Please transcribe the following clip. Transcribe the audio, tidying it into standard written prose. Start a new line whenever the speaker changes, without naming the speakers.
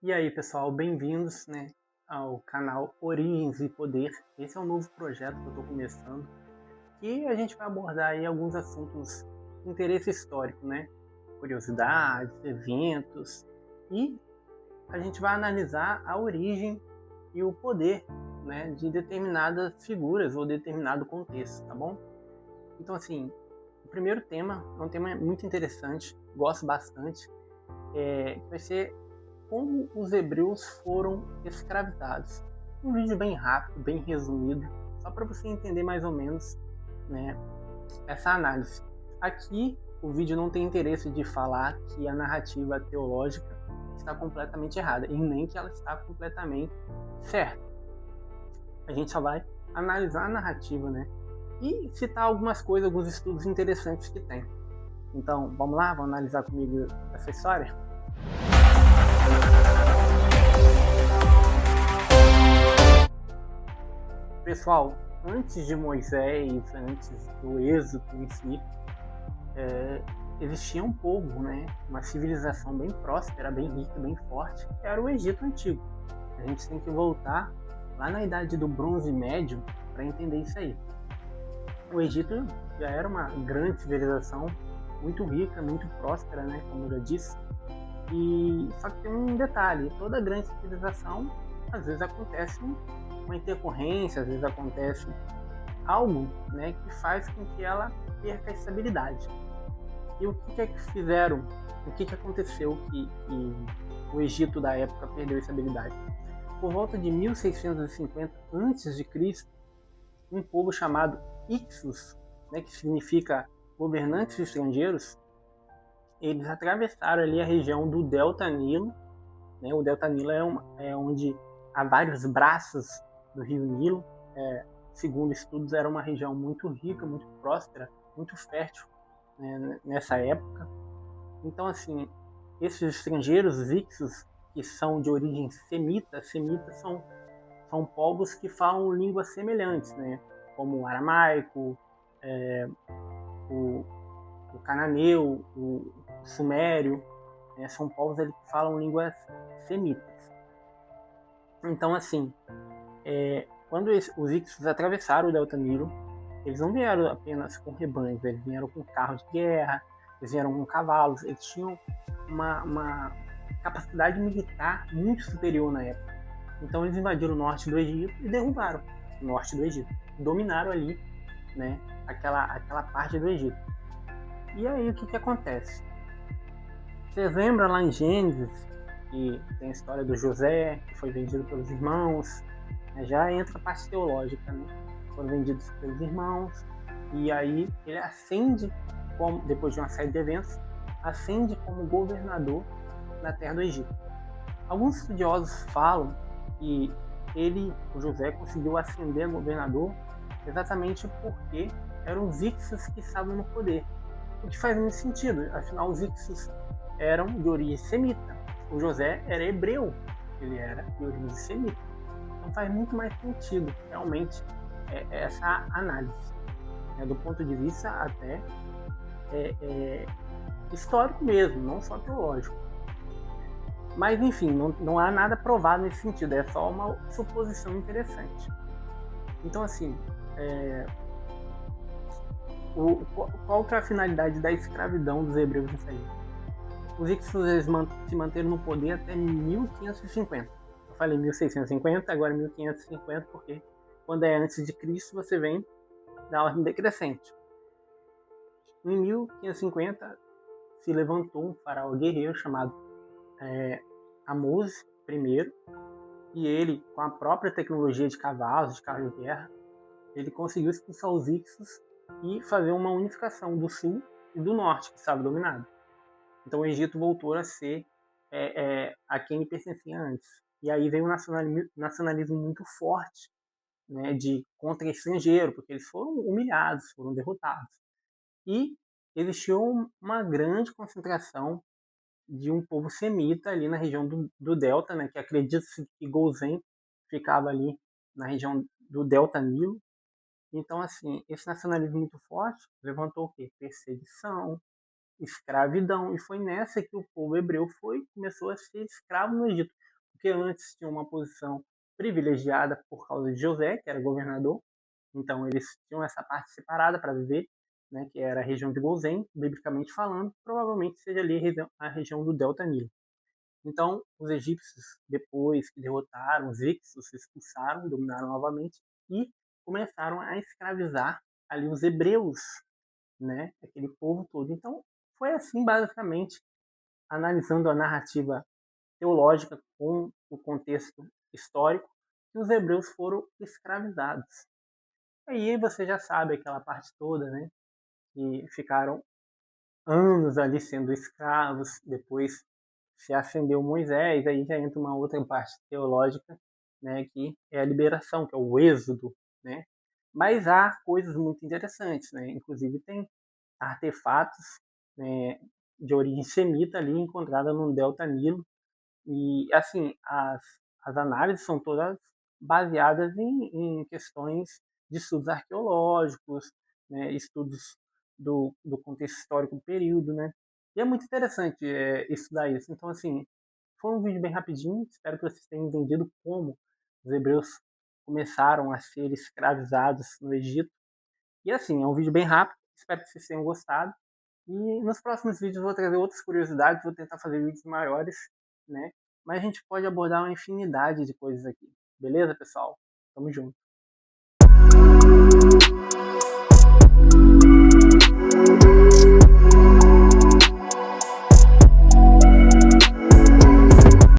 E aí, pessoal, bem-vindos, ao canal Origens e Poder. Esse é um novo projeto que eu estou começando, que a gente vai abordar aí alguns assuntos de interesse histórico, curiosidades, eventos, e a gente vai analisar a origem e o poder, de determinadas figuras ou determinado contexto, tá bom? Então, assim, o primeiro tema é um tema muito interessante, gosto bastante, que vai ser como os hebreus foram escravizados. Um vídeo bem rápido, bem resumido, só para você entender mais ou menos, né, essa análise. Aqui o vídeo não tem interesse de falar que a narrativa teológica está completamente errada e nem que ela está completamente certa. A gente só vai analisar a narrativa, e citar algumas coisas, alguns estudos interessantes que tem. Então, vamos lá, vamos analisar comigo essa história? Pessoal, antes de Moisés, antes do Êxodo em si, existia um povo, uma civilização bem próspera, bem rica, bem forte, que era o Egito Antigo. A gente tem que voltar lá na Idade do Bronze Médio para entender isso aí. O Egito já era uma grande civilização, muito rica, muito próspera, como eu já disse. E só que tem um detalhe: toda grande civilização, às vezes acontece uma intercorrência, às vezes acontece algo, que faz com que ela perca a estabilidade. E o que é que fizeram? O que aconteceu que o Egito da época perdeu a estabilidade? Por volta de 1650 a.C., um povo chamado Ixos, que significa governantes estrangeiros, eles atravessaram ali a região do Delta Nilo. O Delta Nilo é onde há vários braços do rio Nilo. Segundo estudos, era uma região muito rica, muito próspera, muito fértil, nessa época. Então, assim, esses estrangeiros, os Ixos, que são de origem semita, semitas são povos que falam línguas semelhantes, como o aramaico, o, o cananeu, o sumério, são povos ali que falam línguas semitas. Então, assim, quando os Ixos atravessaram o Delta Nilo, eles não vieram apenas com rebanhos, eles vieram com carros de guerra, eles vieram com cavalos, eles tinham uma capacidade militar muito superior na época. Então eles invadiram o norte do Egito e derrubaram o norte do Egito. Dominaram ali, aquela parte do Egito. E aí o que acontece? Vocês lembram lá em Gênesis, que tem a história do José, que foi vendido pelos irmãos, já entra a parte teológica, Foram vendidos pelos irmãos, e aí ele ascende, depois de uma série de eventos, ascende como governador na terra do Egito. Alguns estudiosos falam que o José, conseguiu ascender a governador exatamente porque eram os Ixos que estavam no poder. O que faz muito sentido, afinal os Ixos eram de origem semita. O José era hebreu, ele era de origem semita. Então faz muito mais sentido, realmente, essa análise, do ponto de vista até histórico mesmo, não só teológico. Mas, enfim, não há nada provado nesse sentido, é só uma suposição interessante. Então, assim, qual que é a finalidade da escravidão dos hebreus nisso aí? Os Ixos se manteram no poder até 1550. Eu falei 1650, agora 1550, porque quando é antes de Cristo, você vem da ordem decrescente. Em 1550, se levantou um faraó guerreiro chamado Amós I, e ele, com a própria tecnologia de cavalos, de carro de guerra, ele conseguiu expulsar os Ixos e fazer uma unificação do sul e do norte, que estava dominado. Então o Egito voltou a ser a quem ele pertencia antes. E aí veio um nacionalismo muito forte, de contra estrangeiro, porque eles foram humilhados, foram derrotados. E existiu uma grande concentração de um povo semita ali na região do Delta, que acredita-se que Gozen ficava ali na região do Delta Nilo. Então, assim, esse nacionalismo muito forte levantou o quê? Perseguição, escravidão. E foi nessa que o povo hebreu começou a ser escravo no Egito, porque antes tinha uma posição privilegiada por causa de José, que era governador. Então eles tinham essa parte separada para viver, né, que era a região de Gozém, biblicamente falando, provavelmente seja ali a região do Delta Nilo. Então, os egípcios, depois que derrotaram os Hicsos, se expulsaram, dominaram novamente e começaram a escravizar ali os hebreus, né, aquele povo todo. Então, foi assim, basicamente, analisando a narrativa teológica com o contexto histórico, que os hebreus foram escravizados. Aí você já sabe aquela parte toda, né, que ficaram anos ali sendo escravos, depois se acendeu Moisés, aí já entra uma outra parte teológica, né, que é a liberação, que é o êxodo, né? Mas há coisas muito interessantes, né? Inclusive tem artefatos, né, de origem semita ali encontrada no Delta Nilo e assim as análises são todas baseadas em questões de estudos arqueológicos, né, estudos do contexto histórico do período, né? E é muito interessante estudar isso. Então, assim, foi um vídeo bem rapidinho. Espero que vocês tenham entendido como os hebreus começaram a ser escravizados no Egito. E, assim, é um vídeo bem rápido. Espero que vocês tenham gostado. E nos próximos vídeos eu vou trazer outras curiosidades. Vou tentar fazer vídeos maiores, né? Mas a gente pode abordar uma infinidade de coisas aqui. Beleza, pessoal? Tamo junto.